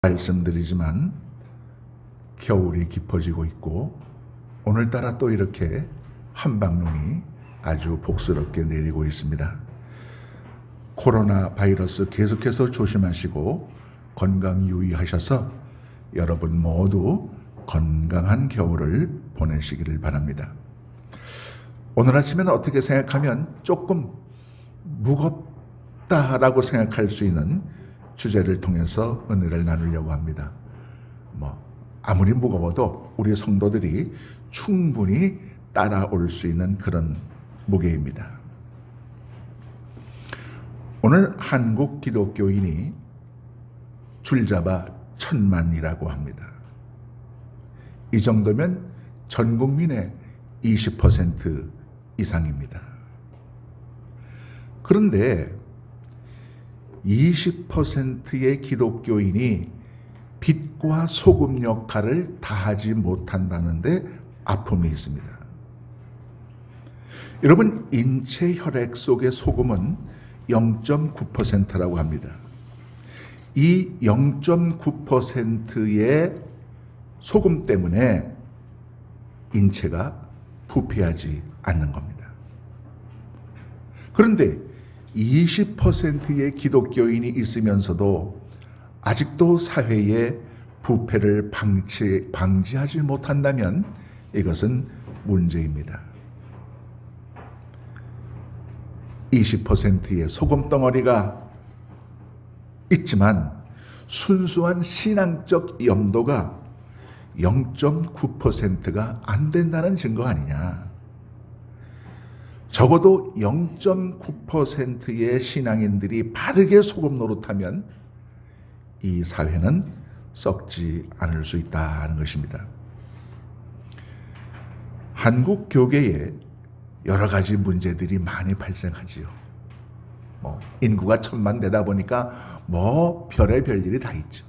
말씀드리지만 겨울이 깊어지고 있고 오늘따라 또 이렇게 한방눈이 아주 복스럽게 내리고 있습니다. 코로나 바이러스 계속해서 조심하시고 건강 유의하셔서 여러분 모두 건강한 겨울을 보내시기를 바랍니다. 오늘 아침에는 어떻게 생각하면 조금 무겁다라고 생각할 수 있는 주제를 통해서 은혜를 나누려고 합니다. 아무리 무거워도 우리 성도들이 충분히 따라올 수 있는 그런 무게입니다. 오늘 한국 기독교인이 줄잡아 1000만이라고 합니다. 이 정도면 전 국민의 20% 이상입니다. 그런데 20%의 기독교인이 빛과 소금 역할을 다하지 못한다는데 아픔이 있습니다. 여러분, 인체 혈액 속의 소금은 0.9%라고 합니다. 이 0.9%의 소금 때문에 인체가 부패하지 않는 겁니다. 그런데 20%의 기독교인이 있으면서도 아직도 사회의 부패를 방지하지 못한다면 이것은 문제입니다. 20%의 소금 덩어리가 있지만 순수한 신앙적 염도가 0.9%가 안 된다는 증거 아니냐. 적어도 0.9%의 신앙인들이 바르게 소금 노릇하면 이 사회는 썩지 않을 수 있다는 것입니다. 한국 교계에 여러 가지 문제들이 많이 발생하지요. 인구가 1000만 되다 보니까 별의 일이 다 있죠.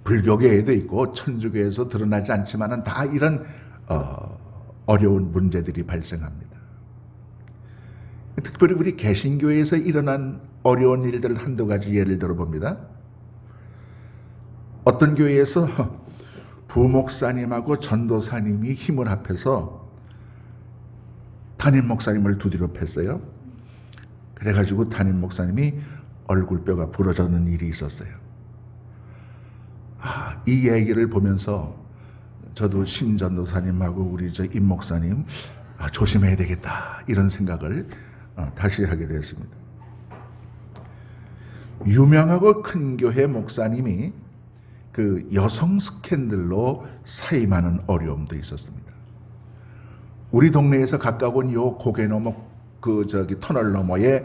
불교계에도 있고 천주교에서 드러나지 않지만은 다 이런 어려운 문제들이 발생합니다. 특별히 우리 개신교에서 일어난 어려운 일들을 한두 가지 예를 들어봅니다. 어떤 교회에서 부목사님하고 전도사님이 힘을 합해서 담임 목사님을 두드려 팼어요. 그래가지고 담임 목사님이 얼굴뼈가 부러지는 일이 있었어요. 이 얘기를 보면서 저도 심 전도사님하고 우리 임 목사님 조심해야 되겠다 이런 생각을 다시 하게 되었습니다. 유명하고 큰 교회 목사님이 그 여성 스캔들로 사임하는 어려움도 있었습니다. 우리 동네에서 가까운 요 고개 너머 터널 너머에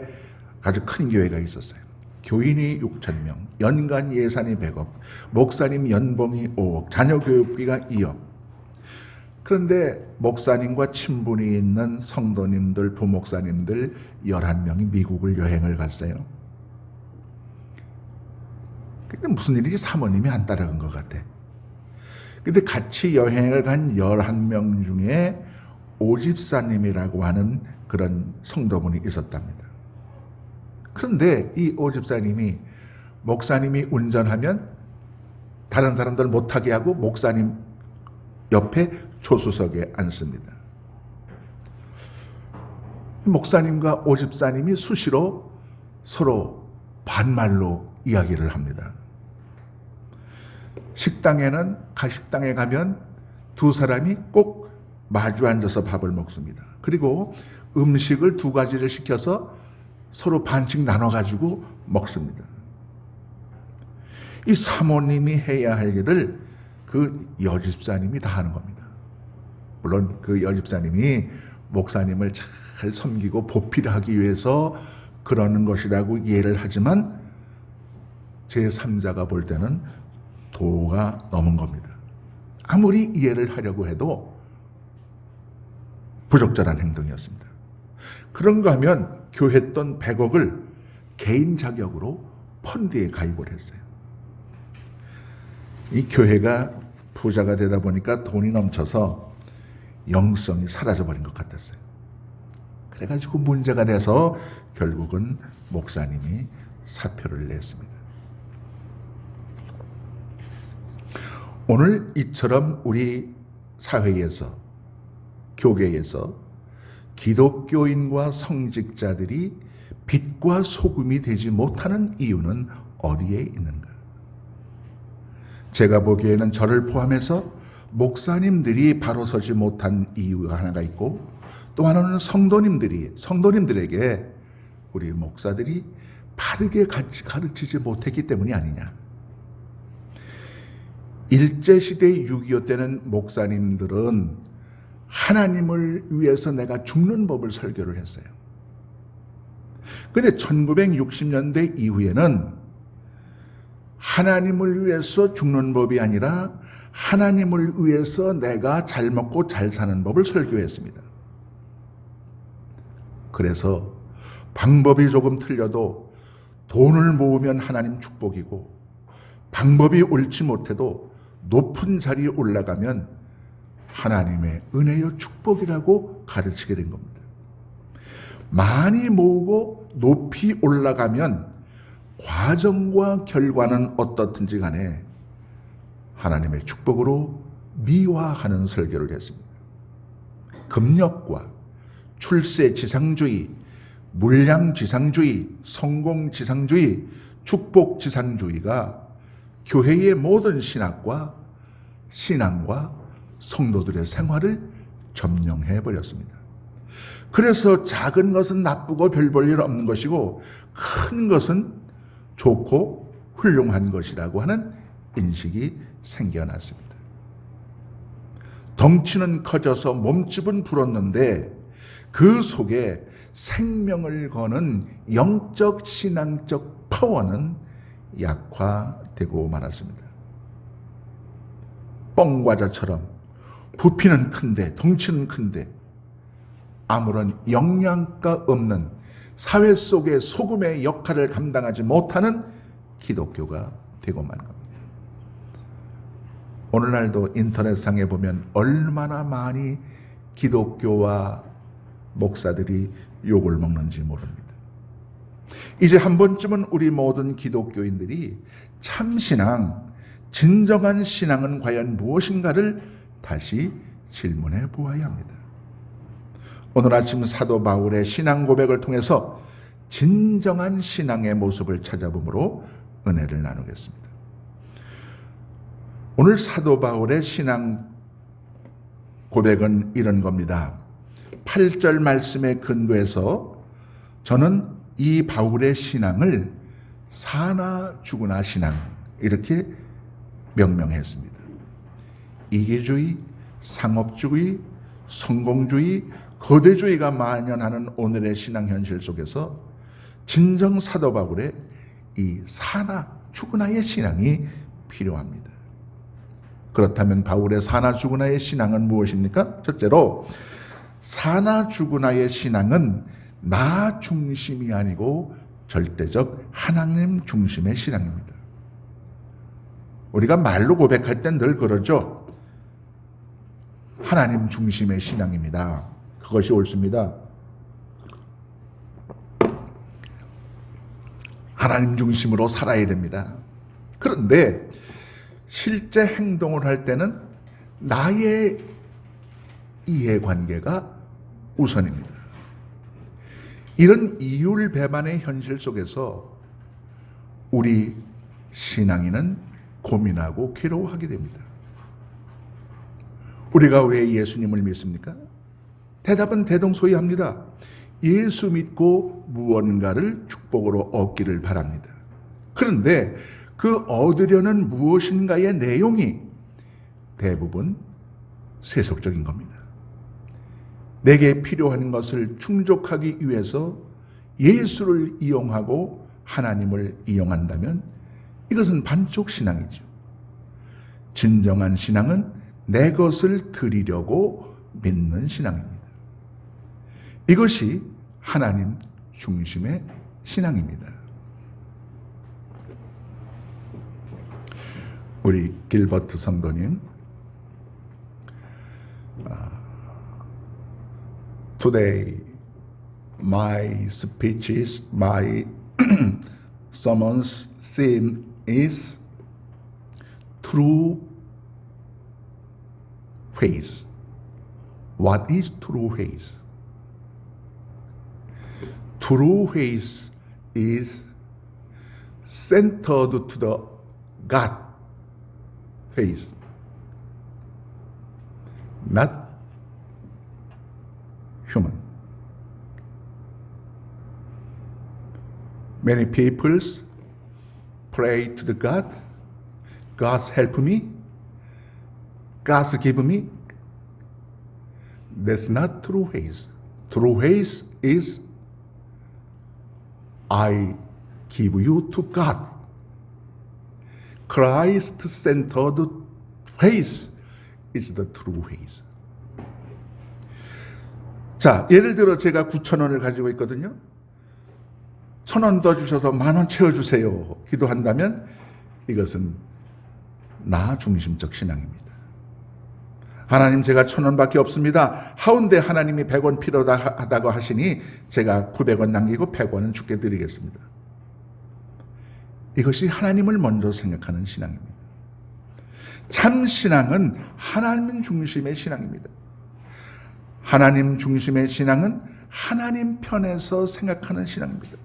아주 큰 교회가 있었어요. 교인이 6,000명, 연간 예산이 100억, 목사님 연봉이 5억, 자녀 교육비가 2억. 그런데 목사님과 친분이 있는 성도님들, 부목사님들 11명이 미국을 여행을 갔어요. 근데 무슨 일인지 사모님이 안 따라간 것 같아. 근데 같이 여행을 간 11명 중에 오집사님이라고 하는 그런 성도분이 있었답니다. 그런데 이 오집사님이 목사님이 운전하면 다른 사람들 못하게 하고 목사님 옆에 조수석에 앉습니다. 목사님과 오집사님이 수시로 서로 반말로 이야기를 합니다. 가식당에 가면 두 사람이 꼭 마주 앉아서 밥을 먹습니다. 그리고 음식을 2가지를 시켜서 서로 반씩 나눠가지고 먹습니다. 이 사모님이 해야 할 일을 그 여집사님이 다 하는 겁니다. 물론 그 여집사님이 목사님을 잘 섬기고 보필하기 위해서 그러는 것이라고 이해를 하지만 제3자가 볼 때는 도가 넘은 겁니다. 아무리 이해를 하려고 해도 부적절한 행동이었습니다. 그런가 하면 교회 돈 100억을 개인 자격으로 펀드에 가입을 했어요. 이 교회가 부자가 되다 보니까 돈이 넘쳐서 영성이 사라져버린 것 같았어요. 그래가지고 문제가 돼서 결국은 목사님이 사표를 냈습니다. 오늘 이처럼 우리 사회에서, 교계에서 기독교인과 성직자들이 빛과 소금이 되지 못하는 이유는 어디에 있는가? 제가 보기에는 저를 포함해서 목사님들이 바로 서지 못한 이유가 하나가 있고, 또 하나는 성도님들에게 우리 목사들이 바르게 가르치지 못했기 때문이 아니냐. 일제시대 6.25 때는 목사님들은 하나님을 위해서 내가 죽는 법을 설교를 했어요. 그런데 1960년대 이후에는 하나님을 위해서 죽는 법이 아니라 하나님을 위해서 내가 잘 먹고 잘 사는 법을 설교했습니다. 그래서 방법이 조금 틀려도 돈을 모으면 하나님 축복이고, 방법이 옳지 못해도 높은 자리에 올라가면 하나님의 은혜요 축복이라고 가르치게 된 겁니다. 많이 모으고 높이 올라가면 과정과 결과는 어떻든지 간에 하나님의 축복으로 미화하는 설교를 했습니다. 금력과 출세지상주의, 물량지상주의, 성공지상주의, 축복지상주의가 교회의 모든 신학과 신앙과 성도들의 생활을 점령해 버렸습니다. 그래서 작은 것은 나쁘고 별 볼 일 없는 것이고 큰 것은 좋고 훌륭한 것이라고 하는 인식이 생겨났습니다. 덩치는 커져서 몸집은 불었는데 그 속에 생명을 거는 영적 신앙적 파워는 약화되고 말았습니다. 뻥과자처럼 부피는 큰데, 덩치는 큰데 아무런 영양가 없는 사회 속의 소금의 역할을 감당하지 못하는 기독교가 되고 만 겁니다. 오늘날도 인터넷상에 보면 얼마나 많이 기독교와 목사들이 욕을 먹는지 모릅니다. 이제 한 번쯤은 우리 모든 기독교인들이 참신앙, 진정한 신앙은 과연 무엇인가를 다시 질문해 보아야 합니다. 오늘 아침 사도 바울의 신앙 고백을 통해서 진정한 신앙의 모습을 찾아보므로 은혜를 나누겠습니다. 오늘 사도 바울의 신앙 고백은 이런 겁니다. 8절 말씀에 근거해서 저는 이 바울의 신앙을 사나 죽으나 신앙 이렇게 명명했습니다. 이기주의, 상업주의, 성공주의, 거대주의가 만연하는 오늘의 신앙 현실 속에서 진정 사도 바울의 이 사나 죽으나의 신앙이 필요합니다. 그렇다면 바울의 사나 죽으나의 신앙은 무엇입니까? 첫째로 사나 죽으나의 신앙은 나 중심이 아니고 절대적 하나님 중심의 신앙입니다. 우리가 말로 고백할 땐 늘 그러죠. 하나님 중심의 신앙입니다. 그것이 옳습니다. 하나님 중심으로 살아야 됩니다. 그런데 실제 행동을 할 때는 나의 이해관계가 우선입니다. 이런 이율배반의 현실 속에서 우리 신앙인은 고민하고 괴로워하게 됩니다. 우리가 왜 예수님을 믿습니까? 대답은 대동소이합니다. 예수 믿고 무언가를 축복으로 얻기를 바랍니다. 그런데 그 얻으려는 무엇인가의 내용이 대부분 세속적인 겁니다. 내게 필요한 것을 충족하기 위해서 예수를 이용하고 하나님을 이용한다면 이것은 반쪽 신앙이죠. 진정한 신앙은 내 것을 드리려고 믿는 신앙입니다. 이것이 하나님 중심의 신앙입니다. 우리 길버트 성도님, Today my speeches, my sermon's theme is true faith? What is true faith? True faith is centered to the God faith, not human. Many people pray to the God, God's help me, God's give me. That's not true faith. True faith is I give you to God. Christ-centered faith is the true faith. 자, 예를 들어 제가 9,000원을 가지고 있거든요. 1,000원 더 주셔서 10,000원 채워주세요. 기도한다면 이것은 나 중심적 신앙입니다. 하나님, 제가 1,000원밖에 없습니다. 하운데 하나님이 100원 필요하다고 하시니 제가 900원 남기고 100원은 주께 드리겠습니다. 이것이 하나님을 먼저 생각하는 신앙입니다. 참 신앙은 하나님 중심의 신앙입니다. 하나님 중심의 신앙은 하나님 편에서 생각하는 신앙입니다.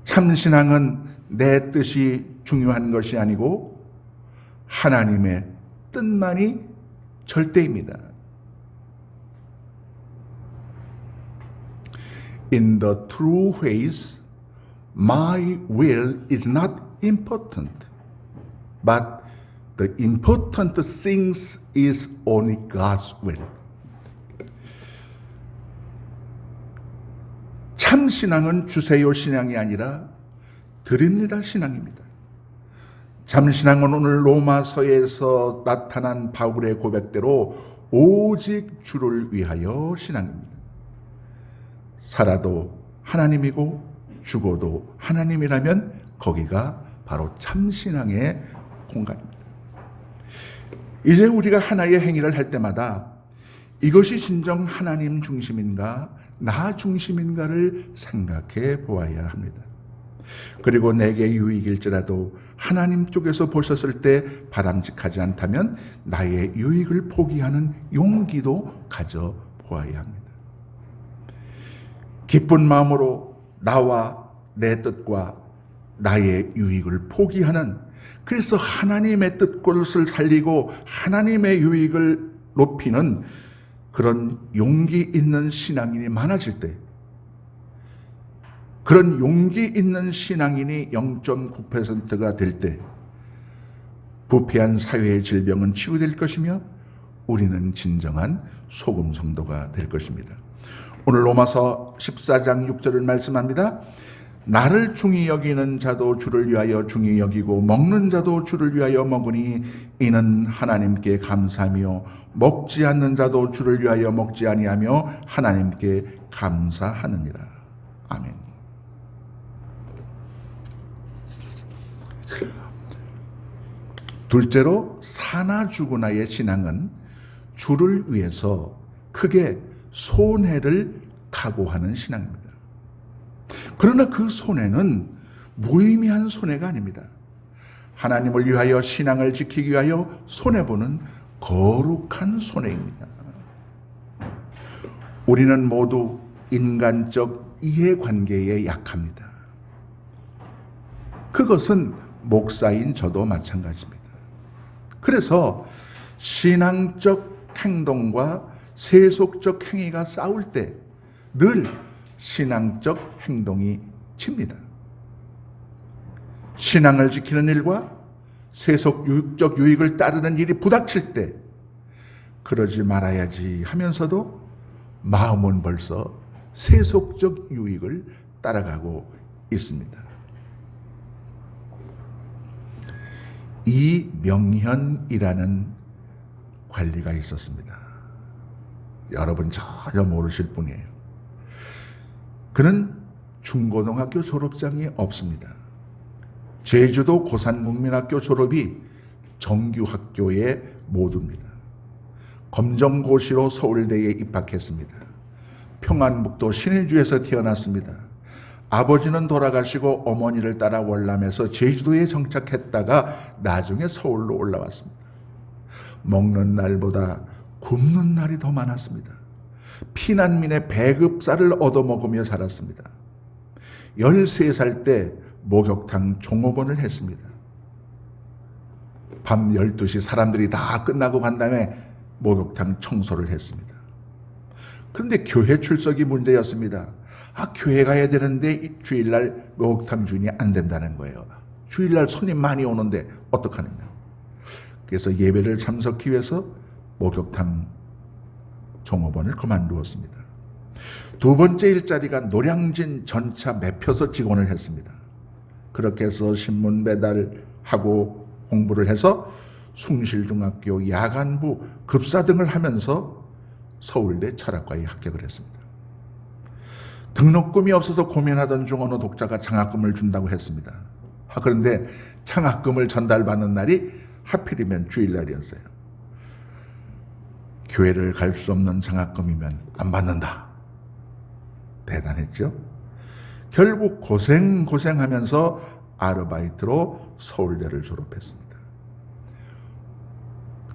참 신앙은 내 뜻이 중요한 것이 아니고 하나님의 뜻만이 절대입니다. In the true faith, my will is not important, but the important things is only God's will. 참 신앙은 주세요 신앙이 아니라 드립니다 신앙입니다. 참 신앙은 오늘 로마서에서 나타난 바울의 고백대로 오직 주를 위하여 신앙입니다. 살아도 하나님이고 죽어도 하나님이라면 거기가 바로 참 신앙의 공간입니다. 이제 우리가 하나의 행위를 할 때마다 이것이 진정 하나님 중심인가 나 중심인가를 생각해 보아야 합니다. 그리고 내게 유익일지라도 하나님 쪽에서 보셨을 때 바람직하지 않다면 나의 유익을 포기하는 용기도 가져 보아야 합니다. 기쁜 마음으로 나와 내 뜻과 나의 유익을 포기하는, 그래서 하나님의 뜻을 살리고 하나님의 유익을 높이는 그런 용기 있는 신앙인이 많아질 때, 그런 용기 있는 신앙인이 0.9%가 될 때 부패한 사회의 질병은 치유될 것이며 우리는 진정한 소금 성도가 될 것입니다. 오늘 로마서 14장 6절을 말씀합니다. 나를 중히 여기는 자도 주를 위하여 중히 여기고 먹는 자도 주를 위하여 먹으니 이는 하나님께 감사하며 먹지 않는 자도 주를 위하여 먹지 아니하며 하나님께 감사하느니라. 아멘. 둘째로 사나 죽으나의 신앙은 주를 위해서 크게 손해를 각오하는 신앙입니다. 그러나 그 손해는 무의미한 손해가 아닙니다. 하나님을 위하여 신앙을 지키기 위하여 손해보는 거룩한 손해입니다. 우리는 모두 인간적 이해관계에 약합니다. 그것은 목사인 저도 마찬가지입니다. 그래서 신앙적 행동과 세속적 행위가 싸울 때 늘 신앙적 행동이 칩니다. 신앙을 지키는 일과 세속 유익적 유익을 따르는 일이 부닥칠 때 그러지 말아야지 하면서도 마음은 벌써 세속적 유익을 따라가고 있습니다. 이명현이라는 관리가 있었습니다. 여러분 전혀 모르실 분이에요. 그는 중고등학교 졸업장이 없습니다. 제주도 고산국민학교 졸업이 정규학교의 모두입니다. 검정고시로 서울대에 입학했습니다. 평안북도 신의주에서 태어났습니다. 아버지는 돌아가시고 어머니를 따라 월남에서 제주도에 정착했다가 나중에 서울로 올라왔습니다. 먹는 날보다 굶는 날이 더 많았습니다. 피난민의 배급쌀을 얻어먹으며 살았습니다. 13살 때 목욕탕 종업원을 했습니다. 밤 12시 사람들이 다 끝나고 간 다음에 목욕탕 청소를 했습니다. 그런데 교회 출석이 문제였습니다. 교회 가야 되는데 주일날 목욕탕 주인이 안 된다는 거예요. 주일날 손님 많이 오는데 어떡하느냐. 그래서 예배를 참석하기 위해서 목욕탕 종업원을 그만두었습니다. 두 번째 일자리가 노량진 전차 매표소 직원을 했습니다. 그렇게 해서 신문 배달하고 공부를 해서 숭실중학교 야간부 급사 등을 하면서 서울대 철학과에 합격을 했습니다. 등록금이 없어서 고민하던 중 어느 독자가 장학금을 준다고 했습니다. 그런데 장학금을 전달받는 날이 하필이면 주일날이었어요. 교회를 갈 수 없는 장학금이면 안 받는다. 대단했죠? 결국 고생하면서 아르바이트로 서울대를 졸업했습니다.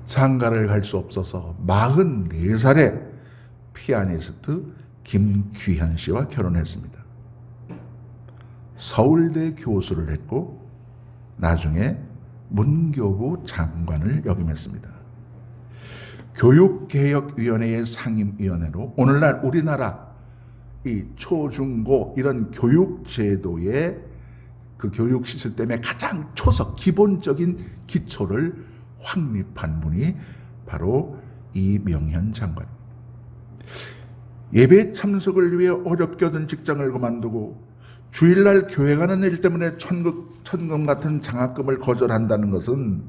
장가를 갈 수 없어서 44살에 피아니스트 김귀현 씨와 결혼했습니다. 서울대 교수를 했고 나중에 문교부 장관을 역임했습니다. 교육개혁위원회의 상임위원회로 오늘날 우리나라 이 초중고 이런 교육제도의 그 교육 시스템의 가장 초석 기본적인 기초를 확립한 분이 바로 이명현 장관입니다. 예배 참석을 위해 어렵게 얻은 직장을 그만두고 주일날 교회 가는 일 때문에 천금 같은 장학금을 거절한다는 것은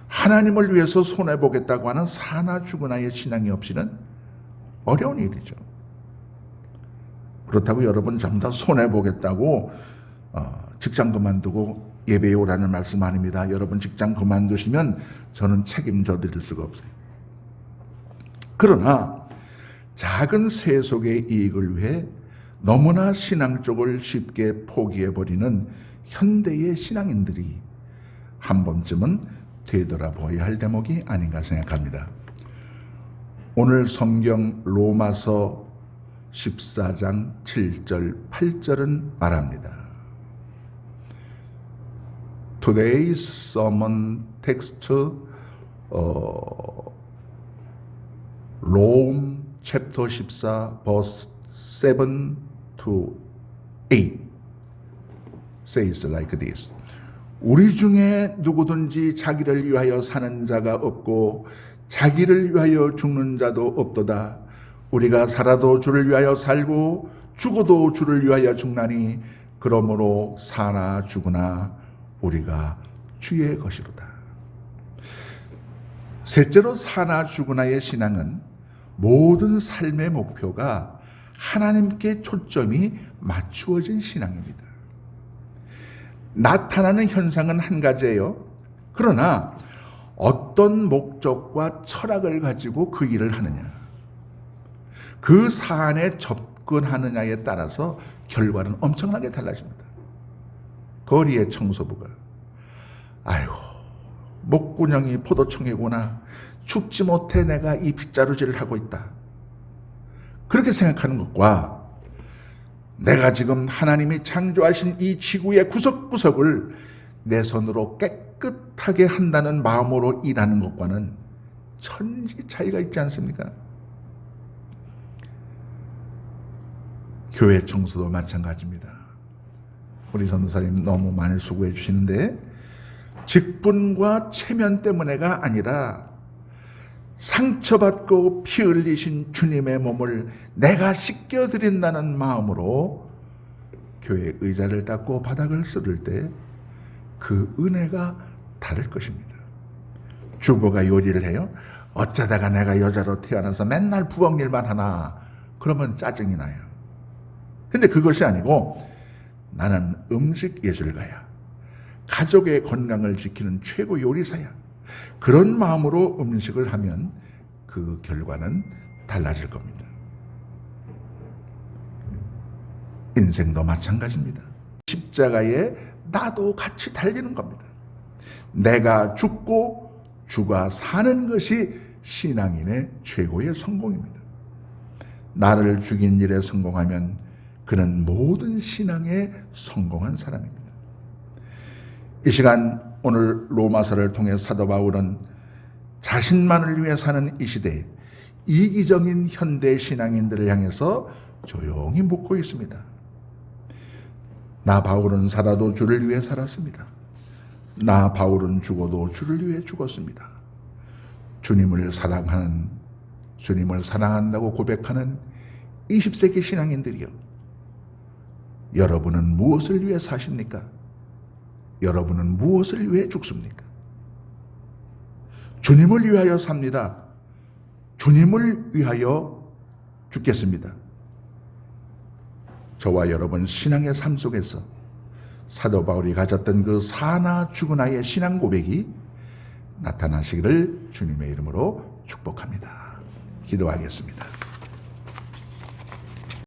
하나님을 위해서 손해보겠다고 하는 사나 죽으나의 신앙이 없이는 어려운 일이죠. 그렇다고 여러분 전부 다 손해보겠다고 직장 그만두고 예배에 오라는 말씀 아닙니다. 여러분 직장 그만두시면 저는 책임져 드릴 수가 없어요. 그러나 작은 세속의 이익을 위해 너무나 신앙 쪽을 쉽게 포기해버리는 현대의 신앙인들이 한 번쯤은 되돌아보아야 할 대목이 아닌가 생각합니다. 오늘 성경 로마서 14장 7절 8절은 말합니다. Today's sermon text Rome chapter 14 verse 7 to 8 says like this. 우리 중에 누구든지 자기를 위하여 사는 자가 없고 자기를 위하여 죽는 자도 없도다. 우리가 살아도 주를 위하여 살고 죽어도 주를 위하여 죽나니 그러므로 사나 죽으나 우리가 주의 것이로다. 셋째로 사나 죽으나의 신앙은 모든 삶의 목표가 하나님께 초점이 맞추어진 신앙입니다. 나타나는 현상은 한 가지예요. 그러나 어떤 목적과 철학을 가지고 그 일을 하느냐, 그 사안에 접근하느냐에 따라서 결과는 엄청나게 달라집니다. 거리의 청소부가 아이고 목구녕이 포도청이구나, 죽지 못해 내가 이 빗자루질을 하고 있다, 그렇게 생각하는 것과 내가 지금 하나님이 창조하신 이 지구의 구석구석을 내 손으로 깨끗하게 한다는 마음으로 일하는 것과는 천지 차이가 있지 않습니까? 교회 청소도 마찬가지입니다. 우리 선교사님 너무 많이 수고해 주시는데 직분과 체면 때문에가 아니라 상처받고 피 흘리신 주님의 몸을 내가 씻겨드린다는 마음으로 교회 의자를 닦고 바닥을 쓸을 때 그 은혜가 다를 것입니다. 주부가 요리를 해요. 어쩌다가 내가 여자로 태어나서 맨날 부엌 일만 하나, 그러면 짜증이 나요. 근데 그것이 아니고 나는 음식 예술가야, 가족의 건강을 지키는 최고 요리사야, 그런 마음으로 음식을 하면 그 결과는 달라질 겁니다. 인생도 마찬가지입니다. 십자가에 나도 같이 달리는 겁니다. 내가 죽고 주가 사는 것이 신앙인의 최고의 성공입니다. 나를 죽인 일에 성공하면 그는 모든 신앙에 성공한 사람입니다. 이 시간 오늘 로마서를 통해 사도 바울은 자신만을 위해 사는 이 시대에 이기적인 현대 신앙인들을 향해서 조용히 묻고 있습니다. 나 바울은 살아도 주를 위해 살았습니다. 나 바울은 죽어도 주를 위해 죽었습니다. 주님을 사랑한다고 고백하는 20세기 신앙인들이요. 여러분은 무엇을 위해 사십니까? 여러분은 무엇을 위해 죽습니까? 주님을 위하여 삽니다. 주님을 위하여 죽겠습니다. 저와 여러분 신앙의 삶 속에서 사도 바울이 가졌던 그 사나 죽으나의 신앙 고백이 나타나시기를 주님의 이름으로 축복합니다. 기도하겠습니다.